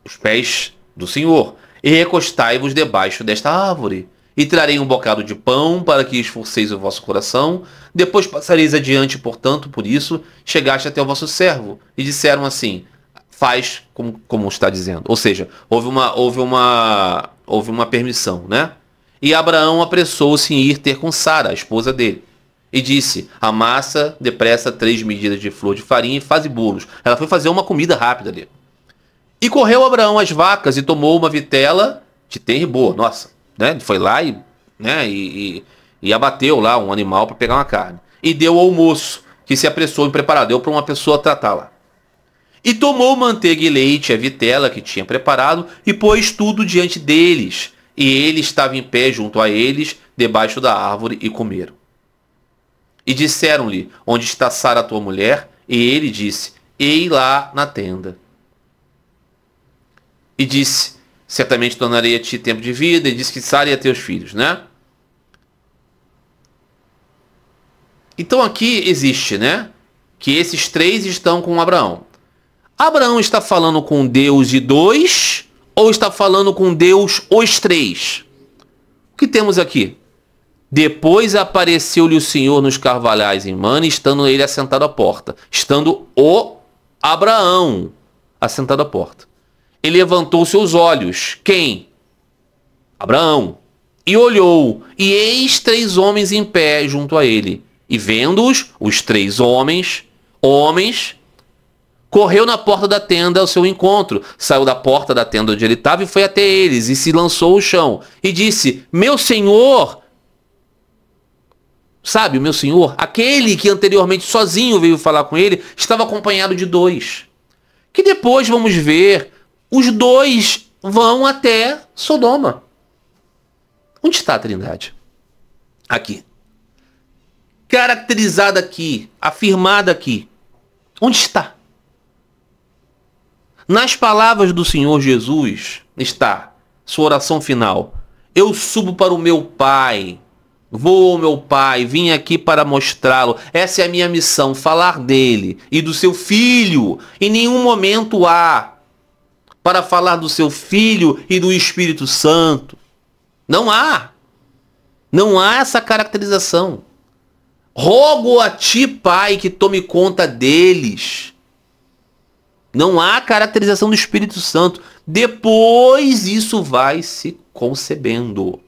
Os pés do Senhor. E recostai-vos debaixo desta árvore. E trarei um bocado de pão para que esforceis o vosso coração. Depois passareis adiante, portanto, por isso, chegaste até o vosso servo. E disseram assim, faz como está dizendo. Ou seja, houve uma permissão, né? E Abraão apressou-se em ir ter com Sara, a esposa dele. E disse: amassa depressa 3 medidas de flor de farinha e faze bolos. Ela foi fazer uma comida rápida ali. E correu Abraão às vacas e tomou uma vitela de tenra boa. Nossa, né? Ele foi lá e abateu lá um animal para pegar uma carne. E deu ao moço, que se apressou em preparar. Deu para uma pessoa tratar lá. E tomou manteiga e leite, a vitela que tinha preparado, e pôs tudo diante deles. E ele estava em pé junto a eles, debaixo da árvore, e comeram. E disseram-lhe: onde está Sara, tua mulher? E ele disse: ei lá na tenda. E disse: certamente tornarei a ti tempo de vida. E disse que Sara e a teus filhos, né? Então aqui existe, né? Que esses 3 estão com Abraão. Abraão está falando com Deus de 2 ou está falando com Deus os 3? O que temos aqui? Depois apareceu-lhe o Senhor nos carvalhais em Mamre, estando ele assentado à porta. Estando o Abraão assentado à porta. Ele levantou seus olhos. Quem? Abraão. E olhou, e eis 3 homens em pé junto a ele. E vendo-os, os 3 homens, correu na porta da tenda ao seu encontro, saiu da porta da tenda onde ele estava e foi até eles, e se lançou ao chão, e disse, meu senhor, sabe, o meu senhor, aquele que anteriormente sozinho veio falar com ele, estava acompanhado de 2, que depois vamos ver, os 2 vão até Sodoma. Onde está a Trindade? Aqui. Caracterizada aqui, afirmada aqui. Onde está? Nas palavras do Senhor Jesus está sua oração final. Eu subo para o meu Pai. Vou ao meu Pai, vim aqui para mostrá-lo. Essa é a minha missão, falar dele e do seu Filho. Em nenhum momento há para falar do seu Filho e do Espírito Santo. Não há. Não há essa caracterização. Rogo a ti, Pai, que tome conta deles. Não há caracterização do Espírito Santo. Depois isso vai se concebendo.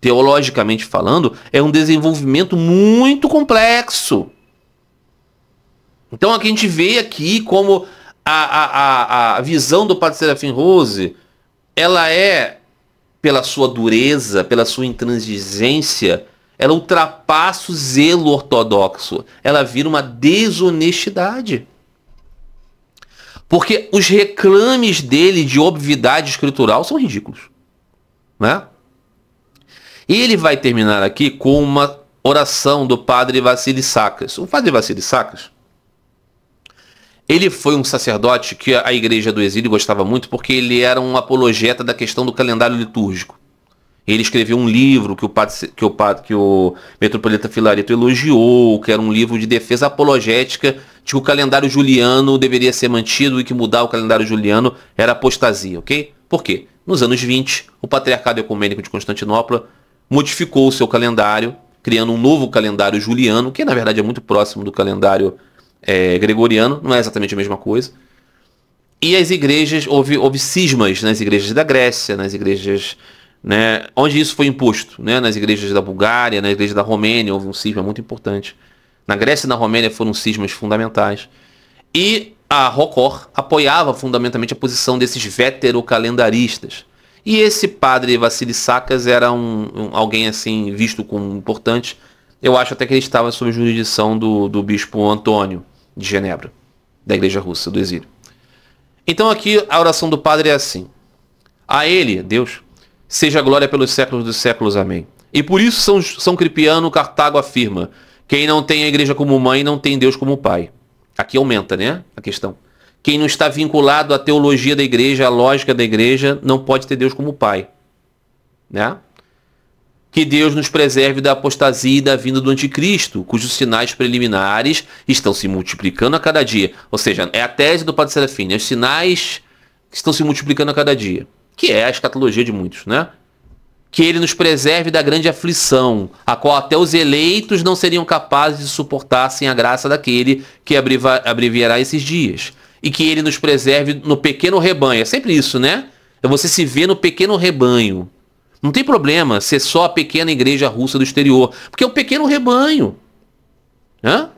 Teologicamente falando, é um desenvolvimento muito complexo. Então aqui a gente vê aqui como a visão do Padre Serafim Rose, ela é, pela sua dureza, pela sua intransigência, ela ultrapassa o zelo ortodoxo. Ela vira uma desonestidade. Porque os reclames dele de obviedade escritural são ridículos. Né? E ele vai terminar aqui com uma oração do padre Vassili Sacas. O padre Vassili Sacas, ele foi um sacerdote que a igreja do exílio gostava muito porque ele era um apologeta da questão do calendário litúrgico. Ele escreveu um livro que o metropolita Filareto elogiou, que era um livro de defesa apologética de que o calendário juliano deveria ser mantido e que mudar o calendário juliano era apostasia, ok? Por quê? Nos anos 20, o Patriarcado Ecumênico de Constantinopla modificou o seu calendário, criando um novo calendário juliano, que na verdade é muito próximo do calendário gregoriano, não é exatamente a mesma coisa. E as igrejas, houve cismas nas igrejas da Grécia, nas igrejas, né, onde isso foi imposto, né, nas igrejas da Bulgária, na igreja da Romênia, houve um cisma muito importante. Na Grécia e na Romênia foram cismas fundamentais. E a ROCOR apoiava fundamentalmente a posição desses veterocalendaristas. E esse padre Vassili Sacas era alguém assim visto como importante. Eu acho até que ele estava sob jurisdição do bispo Antônio de Genebra, da igreja russa, do exílio. Então aqui a oração do padre é assim. A ele, Deus, seja a glória pelos séculos dos séculos. Amém. E por isso São Cripiano Cartago afirma, quem não tem a igreja como mãe não tem Deus como pai. Aqui aumenta, né, a questão. Quem não está vinculado à teologia da igreja, à lógica da igreja, não pode ter Deus como pai. Né? Que Deus nos preserve da apostasia e da vinda do anticristo, cujos sinais preliminares estão se multiplicando a cada dia. Ou seja, é a tese do Padre Serafim, né? Os sinais que estão se multiplicando a cada dia. Que é a escatologia de muitos, né? Que ele nos preserve da grande aflição, a qual até os eleitos não seriam capazes de suportar sem a graça daquele que abreviará esses dias. E que ele nos preserve no pequeno rebanho. É sempre isso, né? É você se ver no pequeno rebanho. Não tem problema ser só a pequena igreja russa do exterior, porque é o pequeno rebanho. Hã?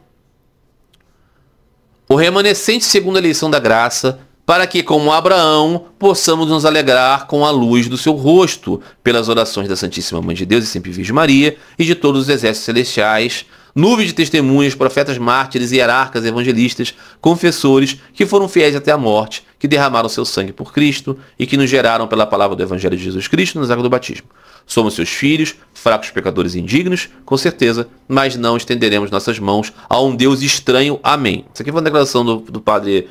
O remanescente segundo a eleição da graça, para que, como Abraão, possamos nos alegrar com a luz do seu rosto, pelas orações da Santíssima Mãe de Deus e Sempre Virgem Maria, e de todos os exércitos celestiais, nuvens de testemunhas, profetas mártires, hierarcas, evangelistas, confessores, que foram fiéis até a morte, que derramaram seu sangue por Cristo e que nos geraram pela palavra do Evangelho de Jesus Cristo nas águas do batismo. Somos seus filhos, fracos pecadores e indignos, com certeza, mas não estenderemos nossas mãos a um Deus estranho. Amém. Isso aqui foi uma declaração do padre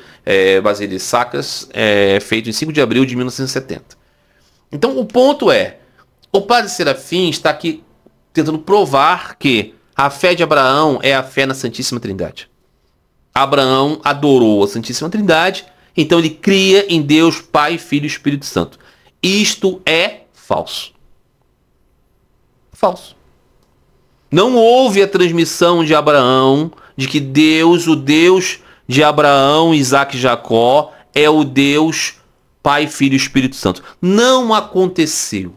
Vassili Sacas, feito em 5 de abril de 1970. Então o ponto é, o padre Serafim está aqui tentando provar que a fé de Abraão é a fé na Santíssima Trindade. Abraão adorou a Santíssima Trindade, então ele cria em Deus Pai, Filho e Espírito Santo. Isto é falso. Falso. Não houve a transmissão de Abraão de que Deus, o Deus de Abraão, Isaac e Jacó, é o Deus Pai, Filho e Espírito Santo. Não aconteceu.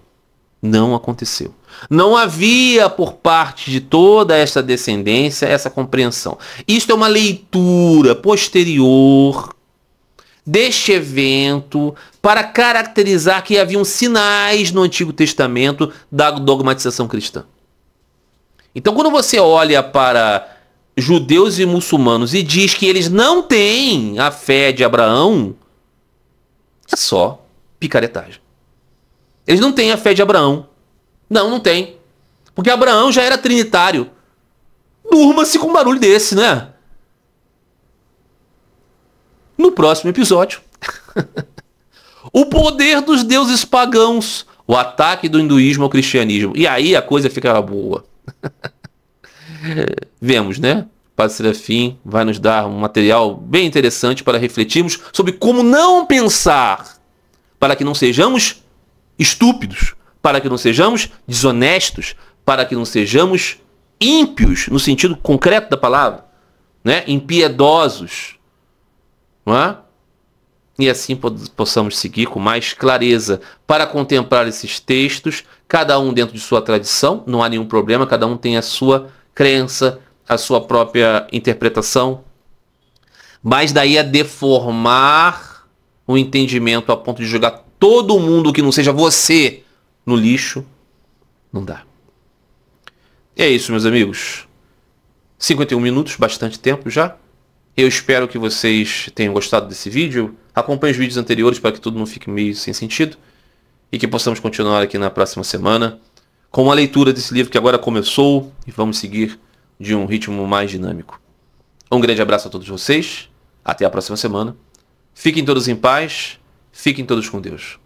Não aconteceu. Não havia por parte de toda esta descendência essa compreensão. Isto é uma leitura posterior deste evento para caracterizar que haviam sinais no Antigo Testamento da dogmatização cristã. Então, quando você olha para judeus e muçulmanos e diz que eles não têm a fé de Abraão, é só picaretagem. Eles não têm a fé de Abraão. Não tem. Porque Abraão já era trinitário. Durma-se com um barulho desse, né? No próximo episódio. O poder dos deuses pagãos. O ataque do hinduísmo ao cristianismo. E aí a coisa fica boa. Vemos, né? Padre Serafim vai nos dar um material bem interessante para refletirmos sobre como não pensar, para que não sejamos estúpidos, para que não sejamos desonestos, para que não sejamos ímpios, no sentido concreto da palavra, né? Impiedosos, não é? E assim possamos seguir com mais clareza para contemplar esses textos, cada um dentro de sua tradição, não há nenhum problema, cada um tem a sua crença, a sua própria interpretação, mas daí a deformar o entendimento a ponto de jogar todo mundo que não seja você no lixo, não dá. É isso, meus amigos. 51 minutos, bastante tempo já. Eu espero que vocês tenham gostado desse vídeo. Acompanhe os vídeos anteriores para que tudo não fique meio sem sentido. E que possamos continuar aqui na próxima semana com a leitura desse livro que agora começou e vamos seguir de um ritmo mais dinâmico. Um grande abraço a todos vocês. Até a próxima semana. Fiquem todos em paz. Fiquem todos com Deus.